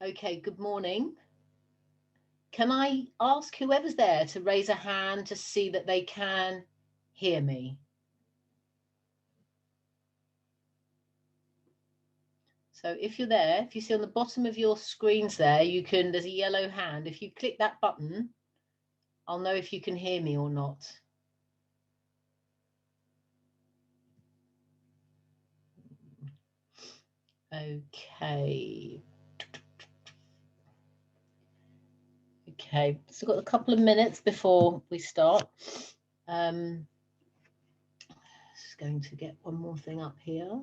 Okay, good morning. Can I ask whoever's there to raise a hand to see that they can hear me? So if you're there, if you see on the bottom of your screens there, there's a yellow hand. If you click that button, I'll know if you can hear me or not. Okay. Okay, so we've got a couple of minutes before we start. Just going to get one more thing up here.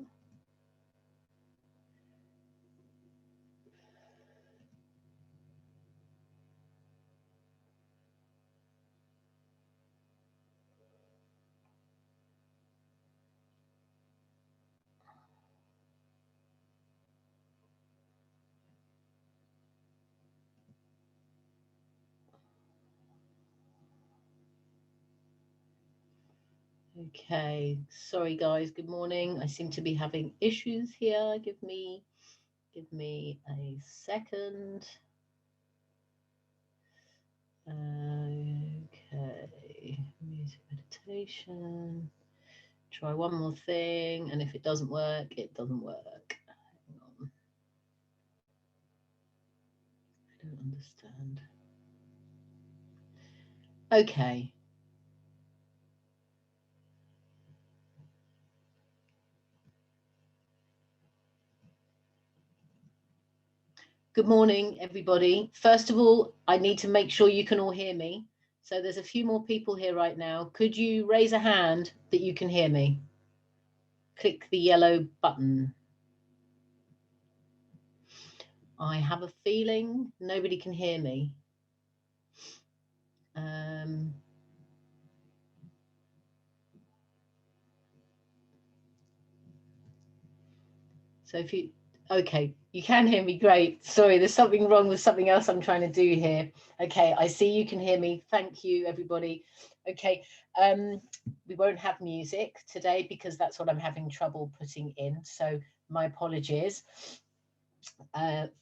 Okay, sorry guys, good morning. I seem to be having issues here. Give me a second. Okay, music meditation. Try one more thing, and if it doesn't work, it doesn't work. Hang on. I don't understand. Okay. Good morning, everybody. First of all, I need to make sure you can all hear me. So there's a few more people here right now. Could you raise a hand that you can hear me? Click the yellow button. I have a feeling nobody can hear me. So if you, okay, you can hear me, great. Sorry, there's something wrong with something else I'm trying to do here. Okay, I see you can hear me. Thank you, everybody. Okay, we won't have music today because that's what I'm having trouble putting in. So my apologies.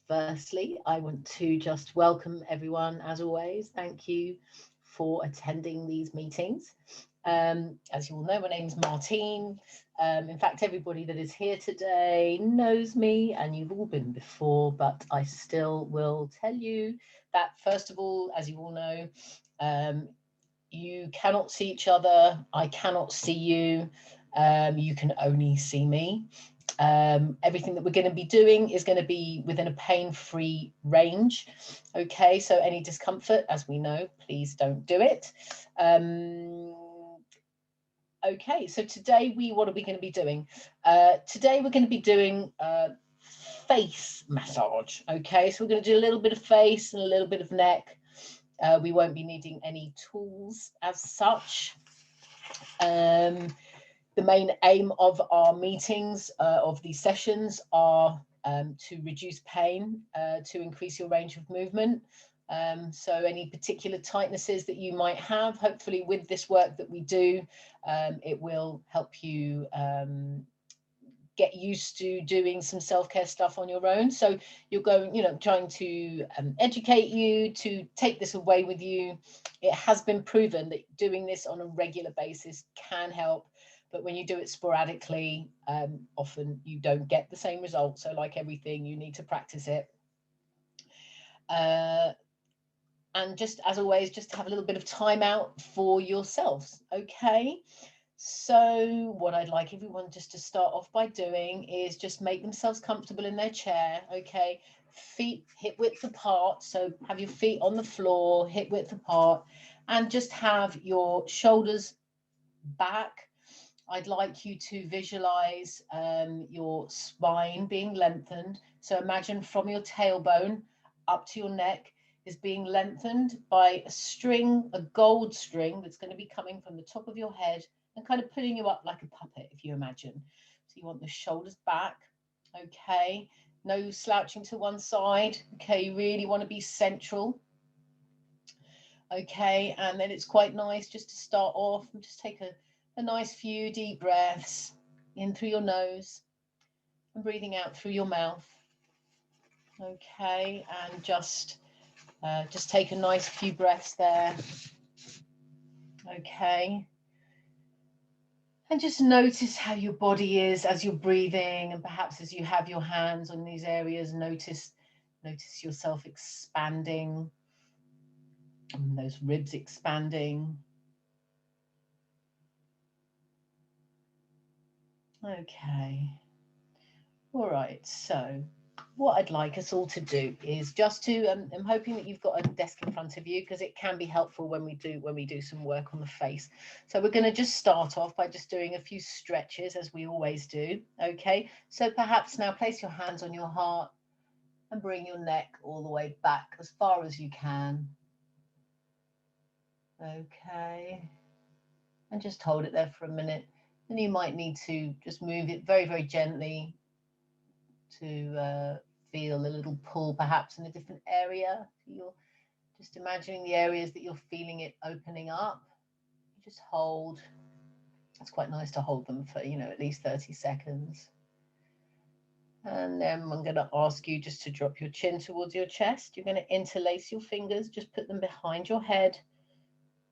Firstly, I want to just welcome everyone as always. Thank you for attending these meetings. As you all know, my name is Martine. In fact, everybody that is here today knows me and you've all been before, but I still will tell you that, first of all, as you all know, you cannot see each other. I cannot see you. You can only see me. Everything that we're going to be doing is going to be within a pain-free range. Okay, so any discomfort, as we know, please don't do it. Okay, so today what are we going to be doing? Today we're going to be doing face massage. Okay, so we're going to do a little bit of face and a little bit of neck. We won't be needing any tools as such. The main aim of our meetings, of these sessions, are to reduce pain, to increase your range of movement. So any particular tightnesses that you might have, hopefully with this work that we do, it will help you get used to doing some self-care stuff on your own. So you're going, trying to educate you, to take this away with you. It has been proven that doing this on a regular basis can help. But when you do it sporadically, often you don't get the same result. So like everything, you need to practice it. And just as always, just to have a little bit of time out for yourselves. Okay. So what I'd like everyone just to start off by doing is just make themselves comfortable in their chair. Okay. Feet hip width apart. So have your feet on the floor, hip width apart, and just have your shoulders back. I'd like you to visualize your spine being lengthened. So imagine from your tailbone up to your neck is being lengthened by a string, a gold string that's going to be coming from the top of your head and kind of putting you up like a puppet, if you imagine. So you want the shoulders back. Okay. No slouching to one side. Okay. You really want to be central. Okay. And then it's quite nice just to start off and just take a nice few deep breaths in through your nose and breathing out through your mouth. Okay, and just take a nice few breaths there. Okay. And just notice how your body is as you're breathing, and perhaps as you have your hands on these areas, notice yourself expanding, and those ribs expanding. Okay. All right, so what I'd like us all to do is just to I'm hoping that you've got a desk in front of you, because it can be helpful when we do some work on the face. So we're going to just start off by just doing a few stretches, as we always do. Okay, so perhaps now place your hands on your heart and bring your neck all the way back as far as you can. Okay, and just hold it there for a minute. Then you might need to just move it very, very gently to feel a little pull perhaps in a different area. You're just imagining the areas that you're feeling it opening up. You just hold. It's quite nice to hold them for, at least 30 seconds. And then I'm going to ask you just to drop your chin towards your chest. You're going to interlace your fingers, just put them behind your head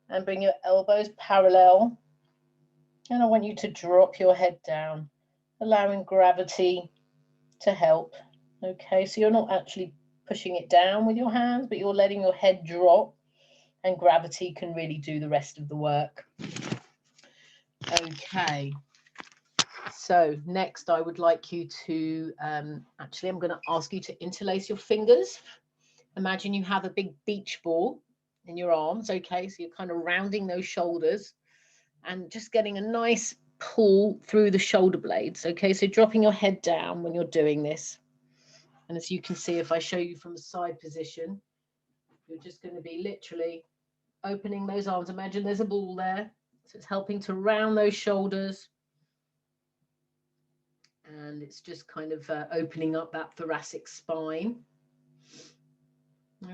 and bring your elbows parallel. And I want you to drop your head down, allowing gravity to help. Okay, so you're not actually pushing it down with your hands, but you're letting your head drop, and gravity can really do the rest of the work. Okay, so next I would like you to, actually I'm going to ask you to interlace your fingers. Imagine you have a big beach ball in your arms. Okay, so you're kind of rounding those shoulders and just getting a nice pull through the shoulder blades. Okay, so dropping your head down when you're doing this. And as you can see, if I show you from a side position, you're just going to be literally opening those arms. Imagine there's a ball there. So it's helping to round those shoulders. And it's just kind of opening up that thoracic spine.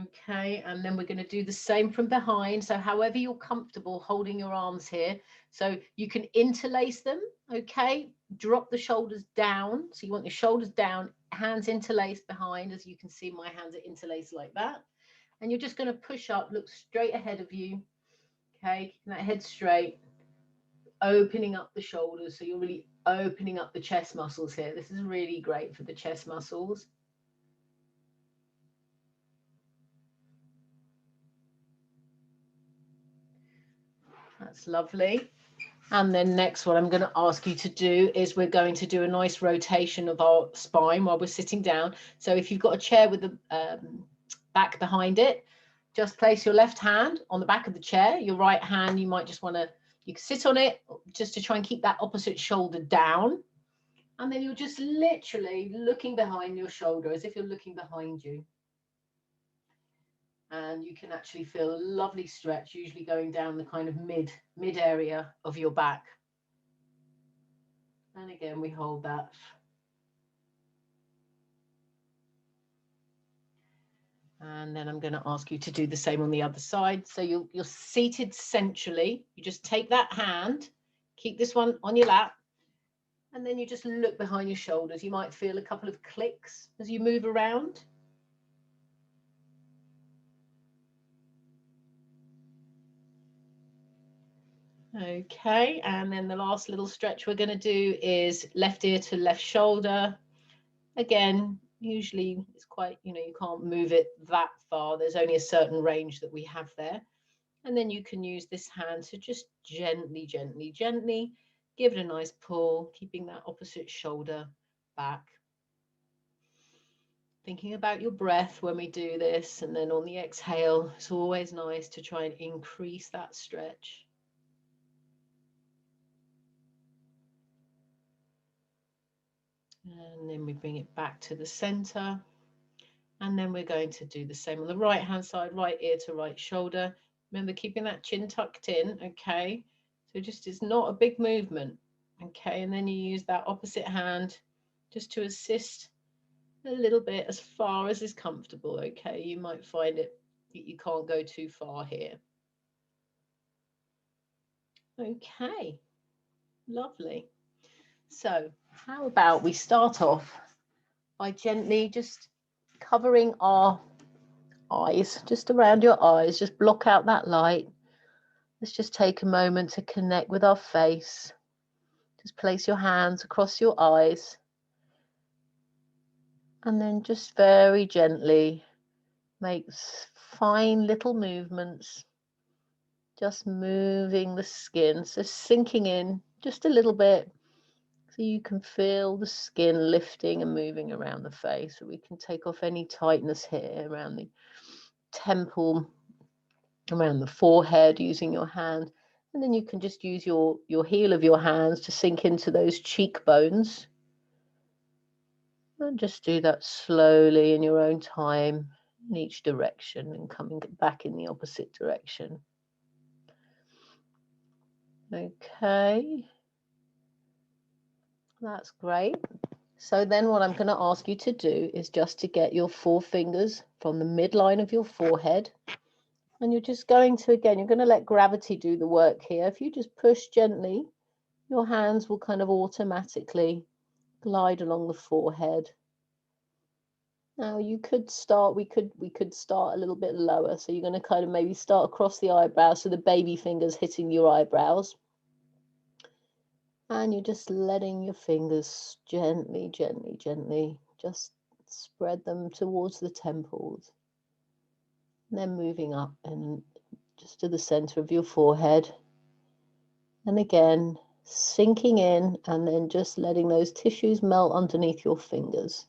Okay, and then we're going to do the same from behind. So however you're comfortable holding your arms here. So you can interlace them, okay? Drop the shoulders down. So you want your shoulders down, hands interlaced behind. As you can see, my hands are interlaced like that. And you're just going to push up, look straight ahead of you. Okay, keeping that head straight, opening up the shoulders. So you're really opening up the chest muscles here. This is really great for the chest muscles. That's lovely. And then next, what I'm going to ask you to do is we're going to do a nice rotation of our spine while we're sitting down. So if you've got a chair with the back behind it, just place your left hand on the back of the chair. Your right hand, you might just want to, you can sit on it just to try and keep that opposite shoulder down. And then you're just literally looking behind your shoulder as if you're looking behind you. And you can actually feel a lovely stretch, usually going down the kind of mid area of your back. And again, we hold that. And then I'm going to ask you to do the same on the other side. So you're seated centrally. You just take that hand, keep this one on your lap, and then you just look behind your shoulders. You might feel a couple of clicks as you move around. Okay, and then the last little stretch we're going to do is left ear to left shoulder. Again, usually it's quite, you can't move it that far. There's only a certain range that we have there. And then you can use this hand to just gently, gently, gently give it a nice pull, keeping that opposite shoulder back. Thinking about your breath when we do this, and then on the exhale, it's always nice to try and increase that stretch. And then we bring it back to the center. And then we're going to do the same on the right hand side, right ear to right shoulder. Remember, keeping that chin tucked in, okay? So just, it's not a big movement, okay? And then you use that opposite hand just to assist a little bit as far as is comfortable, okay? You might find it that you can't go too far here. Okay, lovely. So how about we start off by gently just covering our eyes, just around your eyes, just block out that light. Let's just take a moment to connect with our face. Just place your hands across your eyes and then just very gently make fine little movements, just moving the skin, so sinking in just a little bit so you can feel the skin lifting and moving around the face. So we can take off any tightness here around the temple, around the forehead using your hand. And then you can just use your heel of your hands to sink into those cheekbones. And just do that slowly in your own time in each direction and coming back in the opposite direction. Okay, that's great. So then what I'm going to ask you to do is just to get your 4 fingers from the midline of your forehead. And you're just going to, again, you're going to let gravity do the work here. If you just push gently, your hands will kind of automatically glide along the forehead. Now you could start, we could start a little bit lower. So you're going to kind of maybe start across the eyebrows, so the baby fingers hitting your eyebrows. And you're just letting your fingers gently, gently, gently just spread them towards the temples. And then moving up and just to the center of your forehead. And again, sinking in and then just letting those tissues melt underneath your fingers.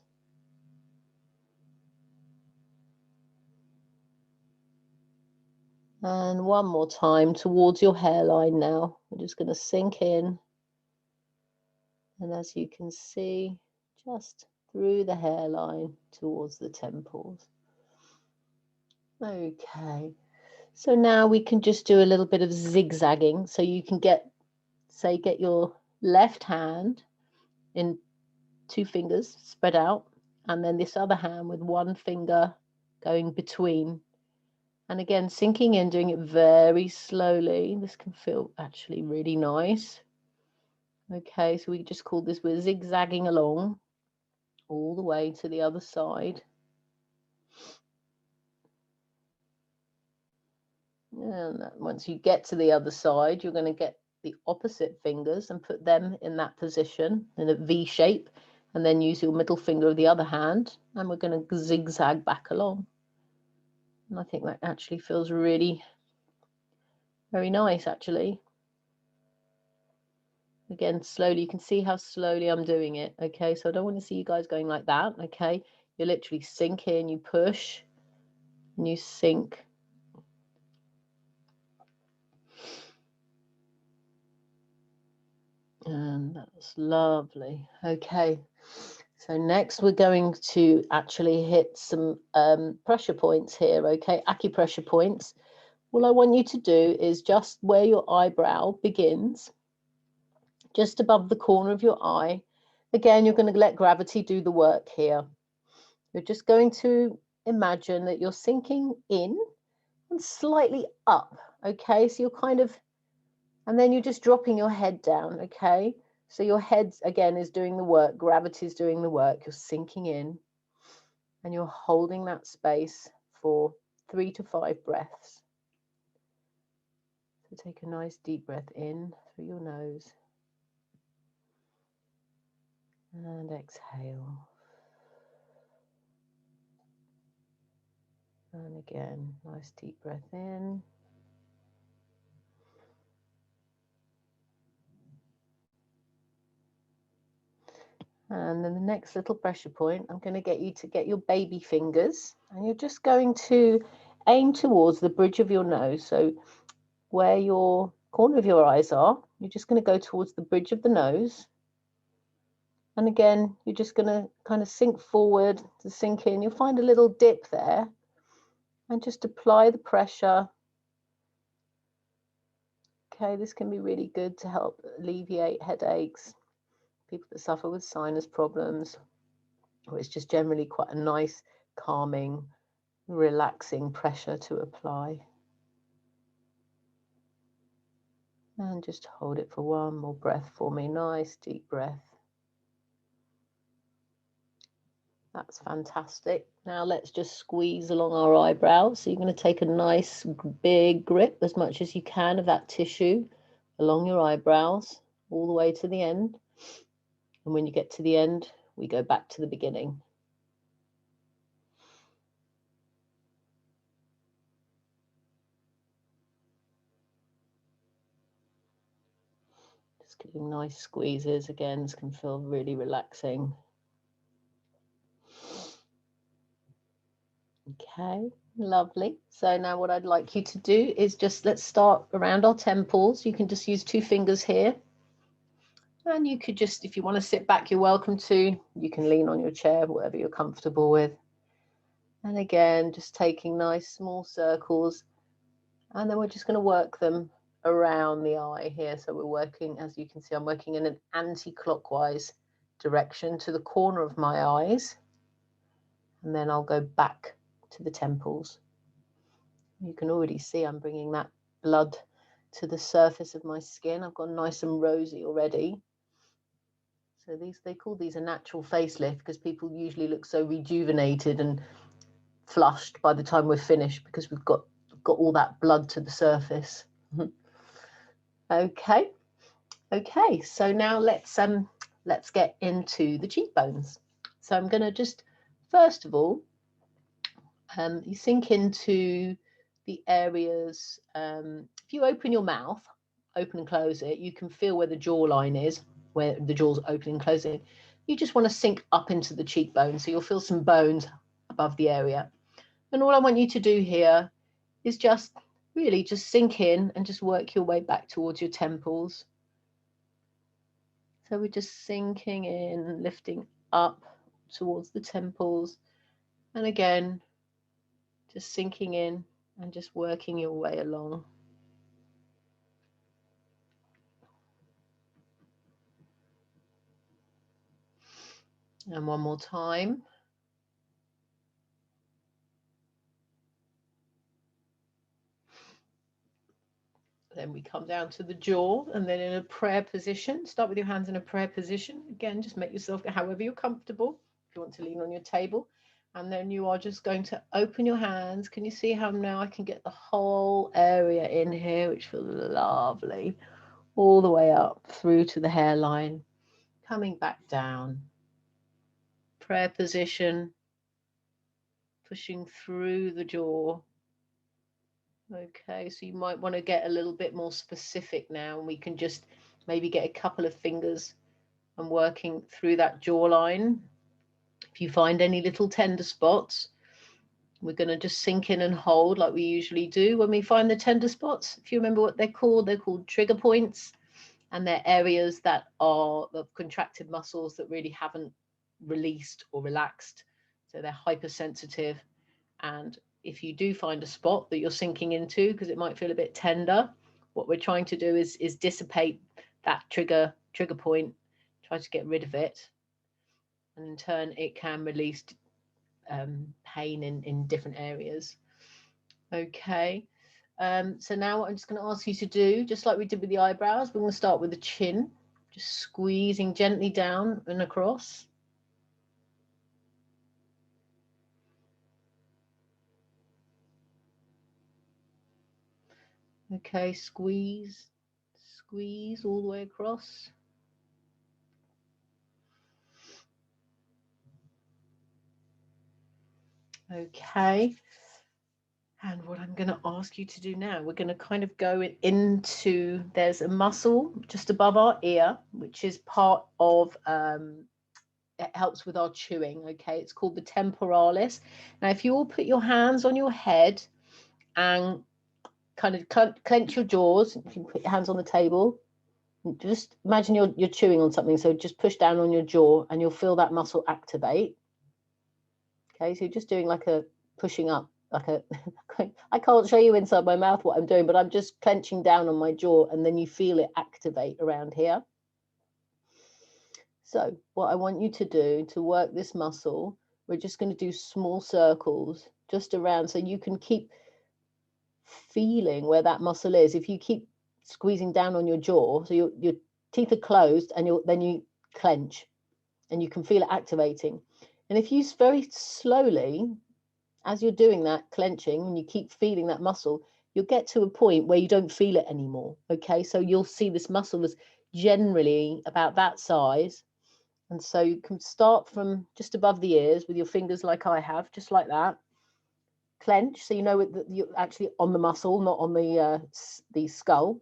And one more time towards your hairline now. We're just going to sink in. And as you can see, just through the hairline towards the temples. Okay. So now we can just do a little bit of zigzagging. So you can get your left hand in 2 fingers spread out, and then this other hand with 1 finger going between. And again, sinking in, doing it very slowly. This can feel actually really nice. Okay, so we just call this, we're zigzagging along all the way to the other side. And once you get to the other side, you're going to get the opposite fingers and put them in that position in a V shape, and then use your middle finger of the other hand, and we're going to zigzag back along. And I think that actually feels really very nice, actually. Again, slowly, you can see how slowly I'm doing it. Okay, so I don't want to see you guys going like that. Okay, you literally sink in, you push, and you sink. And that's lovely. Okay, so next we're going to actually hit some pressure points here. Okay, acupressure points. All I want you to do is just where your eyebrow begins, just above the corner of your eye. Again, you're going to let gravity do the work here. You're just going to imagine that you're sinking in and slightly up. Okay, so you're kind of, and then you're just dropping your head down. Okay, so your head again is doing the work, gravity is doing the work. You're sinking in and you're holding that space for 3 to 5 breaths. So take a nice deep breath in through your nose and exhale. And again, nice deep breath in. And then the next little pressure point, I'm going to get you to get your baby fingers, and you're just going to aim towards the bridge of your nose. So where your corner of your eyes are, you're just going to go towards the bridge of the nose. And again, you're just going to kind of sink forward to sink in. You'll find a little dip there, and just apply the pressure. Okay, this can be really good to help alleviate headaches, people that suffer with sinus problems, or it's just generally quite a nice, calming, relaxing pressure to apply. And just hold it for one more breath for me. Nice deep breath. That's fantastic. Now let's just squeeze along our eyebrows. So you're going to take a nice big grip, as much as you can, of that tissue along your eyebrows all the way to the end. And when you get to the end, we go back to the beginning. Just giving nice squeezes. Again, this can feel really relaxing. Okay, lovely. So now what I'd like you to do is just, let's start around our temples. You can just use 2 fingers here. And you could just, if you want to sit back, you're welcome to. You can lean on your chair, whatever you're comfortable with. And again, just taking nice small circles. And then we're just going to work them around the eye here. So we're working, as you can see, I'm working in an anti-clockwise direction to the corner of my eyes. And then I'll go back to the temples. You can already see I'm bringing that blood to the surface of my skin. I've gone nice and rosy already. So they call these a natural facelift, because people usually look so rejuvenated and flushed by the time we're finished, because we've got all that blood to the surface. Okay. So now let's get into the cheekbones. So I'm going to just, first of all, you sink into the areas. If you open your mouth, open and close it, you can feel where the jawline is, where the jaw's opening and closing. You just want to sink up into the cheekbone, so you'll feel some bones above the area. And all I want you to do here is just really just sink in and just work your way back towards your temples. So we're just sinking in, lifting up towards the temples. And again, just sinking in and just working your way along. And one more time. Then we come down to the jaw, and then in a prayer position. Start with your hands in a prayer position. Again, just make yourself however you're comfortable. If you want to lean on your table. And then you are just going to open your hands. Can you see how now I can get the whole area in here, which feels lovely, all the way up through to the hairline, coming back down. Prayer position, pushing through the jaw. Okay, so you might want to get a little bit more specific now, and we can just maybe get a couple of fingers and working through that jawline. If you find any little tender spots, we're going to just sink in and hold like we usually do when we find the tender spots. If you remember what they're called trigger points, and they're areas that are the contracted muscles that really haven't released or relaxed. So they're hypersensitive. And if you do find a spot that you're sinking into, because it might feel a bit tender, what we're trying to do is dissipate that trigger point, try to get rid of it. And in turn, it can release pain in different areas. Okay. So now what I'm just going to ask you to do, just like we did with the eyebrows, we're going to start with the chin, just squeezing gently down and across. Okay, squeeze all the way across. Okay. And what I'm going to ask you to do now, we're going to kind of go into, there's a muscle just above our ear, which is part of, it helps with our chewing. Okay, it's called the temporalis. Now, if you all put your hands on your head and kind of clench your jaws, if you put your hands on the table, just imagine you're chewing on something. So just push down on your jaw and you'll feel that muscle activate. Okay, so you're just doing like a pushing up, like a, I can't show you inside my mouth what I'm doing, but I'm just clenching down on my jaw, and then you feel it activate around here. So what I want you to do to work this muscle, we're just going to do small circles just around, so you can keep feeling where that muscle is. If you keep squeezing down on your jaw, so your teeth are closed, and then you clench, and you can feel it activating. And if you very slowly, as you're doing that clenching, and you keep feeling that muscle, you'll get to a point where you don't feel it anymore. Okay, so you'll see this muscle is generally about that size. And so you can start from just above the ears with your fingers like I have, just like that. Clench, so you know that you're actually on the muscle, not on the skull.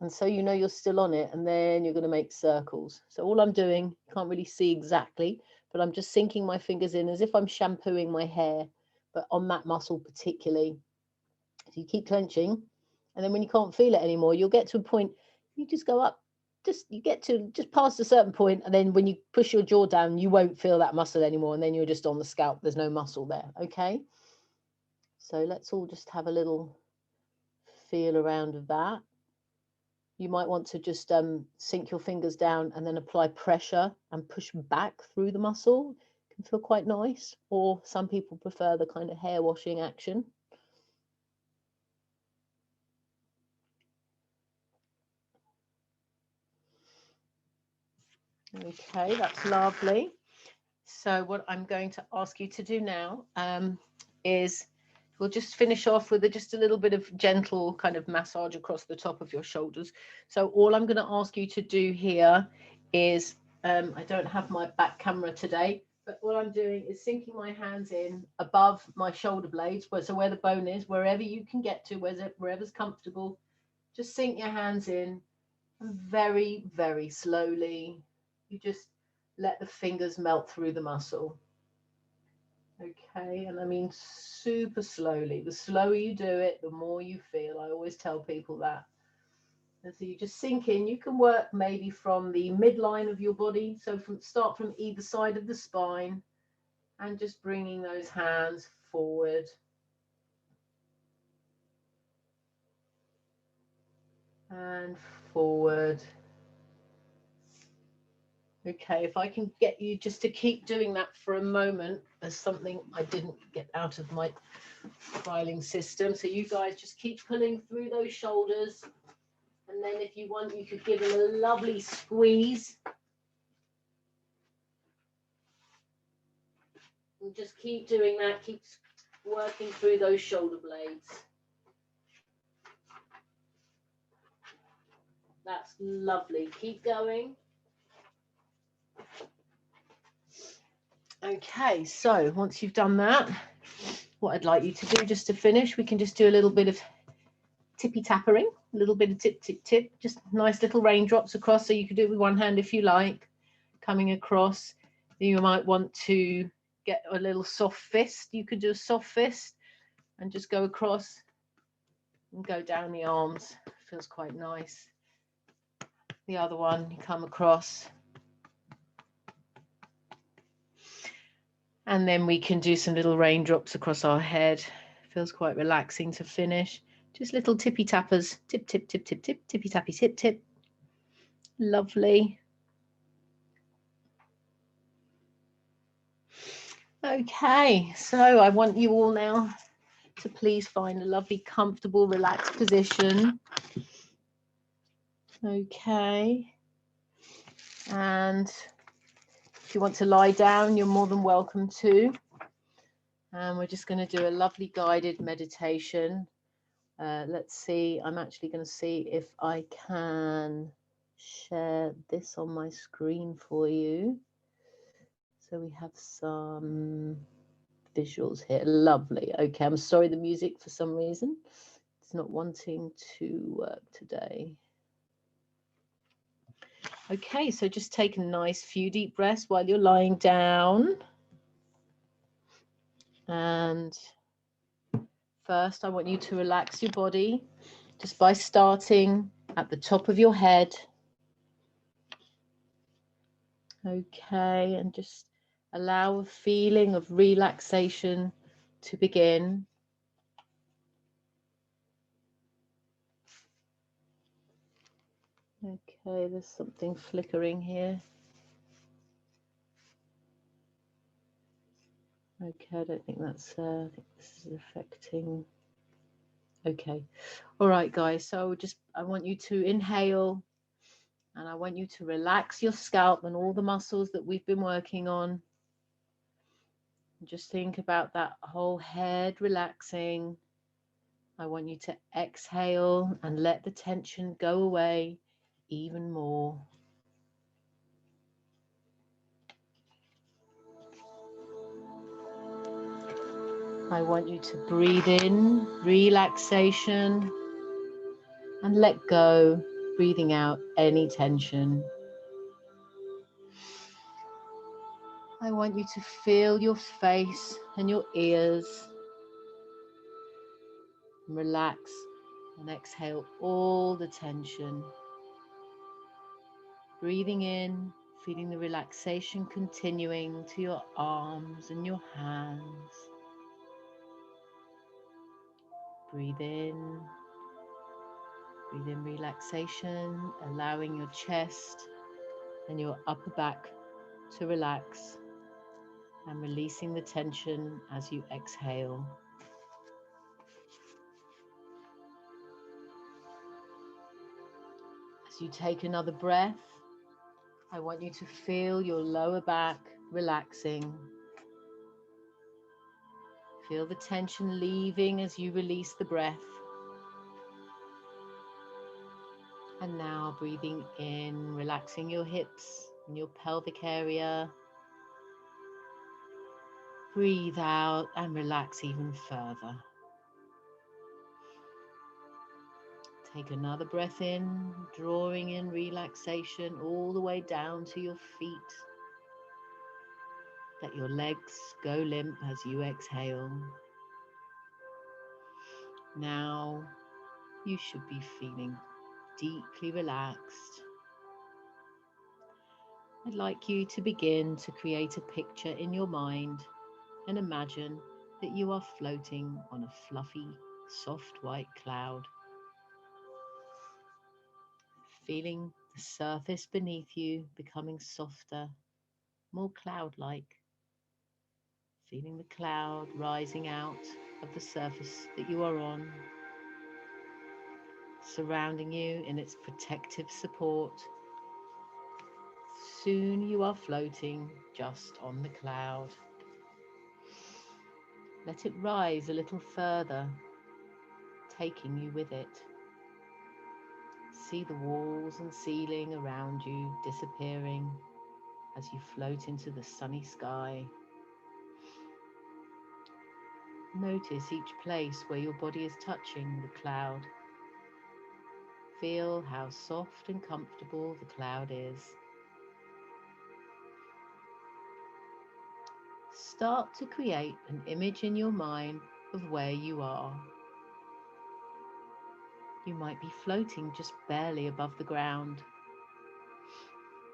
And so you know you're still on it, and then you're going to make circles. So all I'm doing, you can't really see exactly, but I'm just sinking my fingers in as if I'm shampooing my hair, but on that muscle particularly. So you keep clenching, and then when you can't feel it anymore, you'll get to a point, you just go up, you get to just past a certain point, and then when you push your jaw down, you won't feel that muscle anymore, and then you're just on the scalp. There's no muscle there, okay? So let's all just have a little feel around of that. You might want to just sink your fingers down and then apply pressure and push back through the muscle. It can feel quite nice. Or some people prefer the kind of hair washing action. Okay, that's lovely. So what I'm going to ask you to do now is we'll just finish off with just a little bit of gentle kind of massage across the top of your shoulders. So all I'm going to ask you to do here is, I don't have my back camera today, but what I'm doing is sinking my hands in above my shoulder blades, so where the bone is, wherever you can get to, wherever's comfortable, just sink your hands in, and very, very slowly, you just let the fingers melt through the muscle. Okay, and I mean super slowly. The slower you do it, the more you feel. I always tell people that. And so you just sink in. You can work maybe from the midline of your body. So start from either side of the spine and just bringing those hands forward. And forward. Okay, if I can get you just to keep doing that for a moment. There's something I didn't get out of my filing system. So you guys just keep pulling through those shoulders. And then if you want, you could give them a lovely squeeze. And just keep doing that. Keep working through those shoulder blades. That's lovely. Keep going. Okay, so once you've done that, what I'd like you to do just to finish, we can just do a little bit of tippy tappering, a little bit of tip, tip, tip, just nice little raindrops across. So you could do it with one hand if you like, coming across. You might want to get a little soft fist. You could do a soft fist and just go across and go down the arms. Feels quite nice. The other one, you come across. And then we can do some little raindrops across our head. Feels quite relaxing to finish. Just little tippy tappers. Tip, tip, tip, tip, tip, tippy tappy, tip, tip. Lovely. Okay, so I want you all now to please find a lovely, comfortable, relaxed position. Okay. And if you want to lie down, you're more than welcome to. And we're just going to do a lovely guided meditation. Let's see, I'm actually going to see if I can share this on my screen for you. So we have some visuals here. Lovely. Okay, I'm sorry the music for some reason it's not wanting to work today. Okay, so just take a nice few deep breaths while you're lying down. And first, I want you to relax your body just by starting at the top of your head. Okay, and just allow a feeling of relaxation to begin. Okay, there's something flickering here. Okay, I don't think that's, I think this is affecting. Okay, all right, guys, so I want you to inhale, and I want you to relax your scalp and all the muscles that we've been working on. Just think about that whole head relaxing. I want you to exhale and let the tension go away even more. I want you to breathe in relaxation and let go, breathing out any tension. I want you to feel your face and your ears. Relax and exhale all the tension. Breathing in, feeling the relaxation continuing to your arms and your hands. Breathe in relaxation, allowing your chest and your upper back to relax and releasing the tension as you exhale. As you take another breath, I want you to feel your lower back relaxing. Feel the tension leaving as you release the breath. And now breathing in, relaxing your hips and your pelvic area. Breathe out and relax even further. Take another breath in, drawing in relaxation all the way down to your feet. Let your legs go limp as you exhale. Now you should be feeling deeply relaxed. I'd like you to begin to create a picture in your mind and imagine that you are floating on a fluffy, soft white cloud. Feeling the surface beneath you becoming softer, more cloud-like. Feeling the cloud rising out of the surface that you are on, surrounding you in its protective support. Soon you are floating just on the cloud. Let it rise a little further, taking you with it. See the walls and ceiling around you disappearing as you float into the sunny sky. Notice each place where your body is touching the cloud. Feel how soft and comfortable the cloud is. Start to create an image in your mind of where you are. You might be floating just barely above the ground.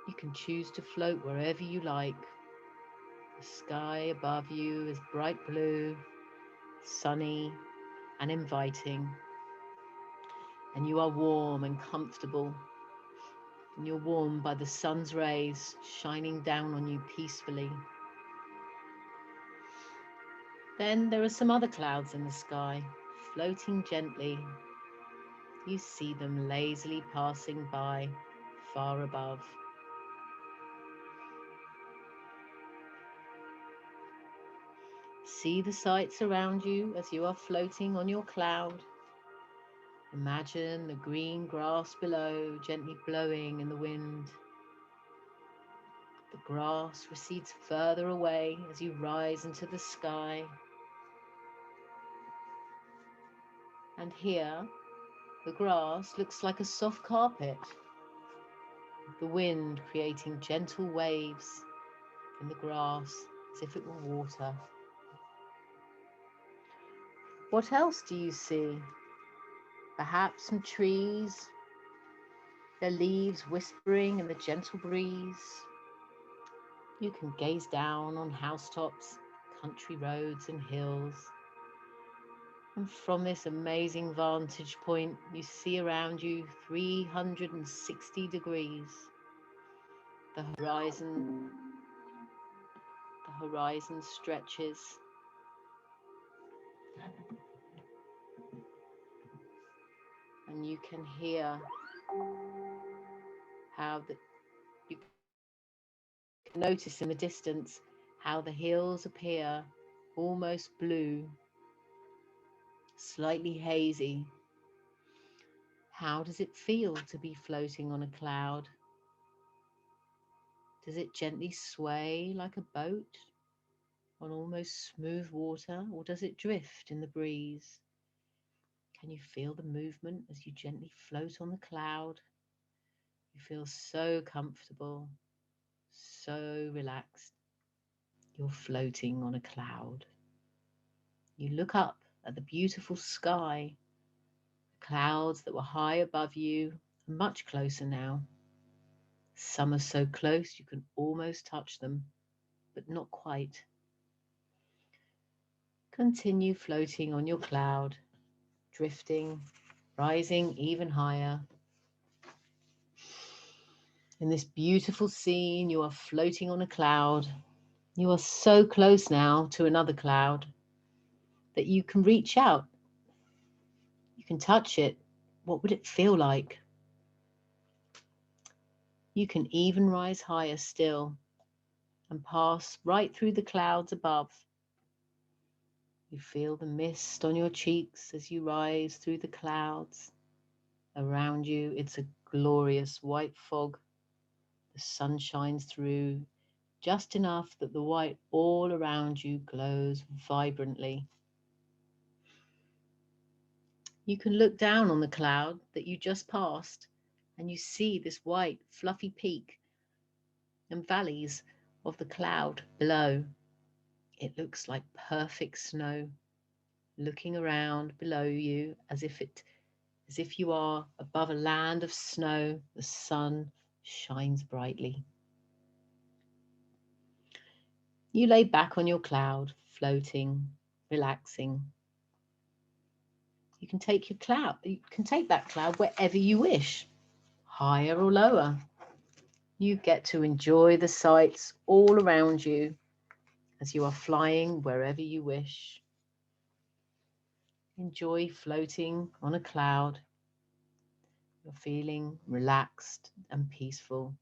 You can choose to float wherever you like. The sky above you is bright blue, sunny, and inviting. And you are warm and comfortable. And you're warmed by the sun's rays shining down on you peacefully. Then there are some other clouds in the sky, floating gently. You see them lazily passing by, far above. See the sights around you as you are floating on your cloud. Imagine the green grass below gently blowing in the wind. The grass recedes further away as you rise into the sky. And here, the grass looks like a soft carpet, the wind creating gentle waves in the grass as if it were water. What else do you see? Perhaps some trees, their leaves whispering in the gentle breeze. You can gaze down on housetops, country roads and hills. And from this amazing vantage point, you see around you 360 degrees. The horizon stretches. And you can hear you can notice in the distance how the hills appear almost blue, slightly hazy. How does it feel to be floating on a cloud? Does it gently sway like a boat on almost smooth water, or does it drift in the breeze? Can you feel the movement as you gently float on the cloud? You feel so comfortable, so relaxed. You're floating on a cloud. You look up at the beautiful sky. The clouds that were high above you are much closer now. Some are so close you can almost touch them, but not quite. Continue floating on your cloud, drifting, rising even higher. In this beautiful scene, you are floating on a cloud. You are so close now to another cloud that you can reach out. You can touch it. What would it feel like? You can even rise higher still and pass right through the clouds above. You feel the mist on your cheeks as you rise through the clouds. Around you, it's a glorious white fog. The sun shines through just enough that the white all around you glows vibrantly. You can look down on the cloud that you just passed, and you see this white, fluffy peak and valleys of the cloud below. It looks like perfect snow, looking around below you as if you are above a land of snow. The sun shines brightly. You lay back on your cloud, floating, relaxing. You can take that cloud wherever you wish, higher or lower. You get to enjoy the sights all around you as you are flying wherever you wish. Enjoy floating on a cloud. You're feeling relaxed and peaceful.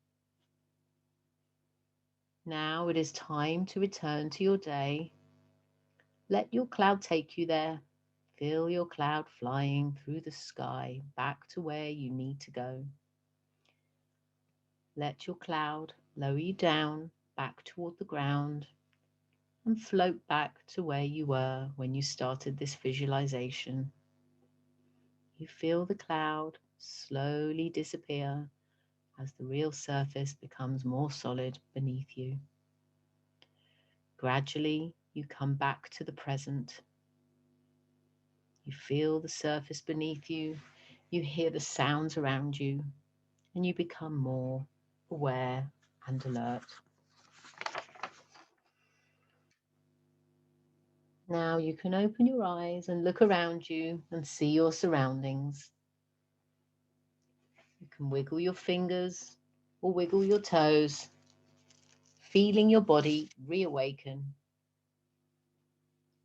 Now it is time to return to your day. Let your cloud take you there. Feel your cloud flying through the sky back to where you need to go. Let your cloud lower you down back toward the ground and float back to where you were when you started this visualization. You feel the cloud slowly disappear as the real surface becomes more solid beneath you. Gradually, you come back to the present. You feel the surface beneath you, you hear the sounds around you, and you become more aware and alert. Now you can open your eyes and look around you and see your surroundings. You can wiggle your fingers or wiggle your toes, feeling your body reawaken.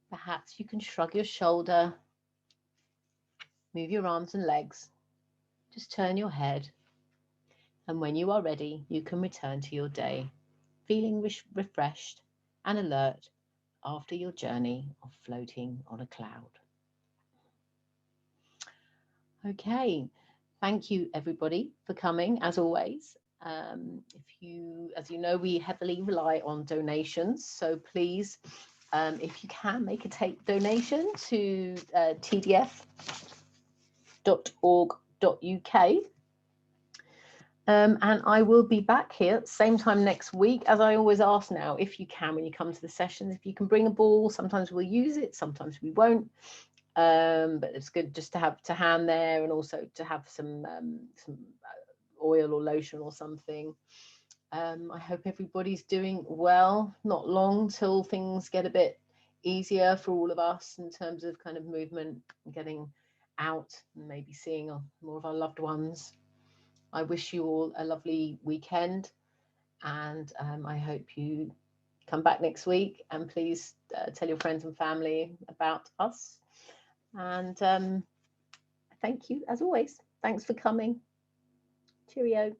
Perhaps you can shrug your shoulder, move your arms and legs, just turn your head, and when you are ready, you can return to your day, feeling refreshed and alert after your journey of floating on a cloud. Okay, thank you everybody for coming as always. As you know, we heavily rely on donations, so please, if you can, make a donation to tdf.org.uk. And I will be back here same time next week. As I always ask now, if you can, when you come to the sessions, if you can bring a ball. Sometimes we'll use it, sometimes we won't. But it's good just to have to hand there, and also to have some oil or lotion or something. I hope everybody's doing well. Not long till things get a bit easier for all of us in terms of kind of movement and getting out and maybe seeing more of our loved ones. I wish you all a lovely weekend, and I hope you come back next week, and please tell your friends and family about us. And thank you as always. Thanks for coming. Cheerio.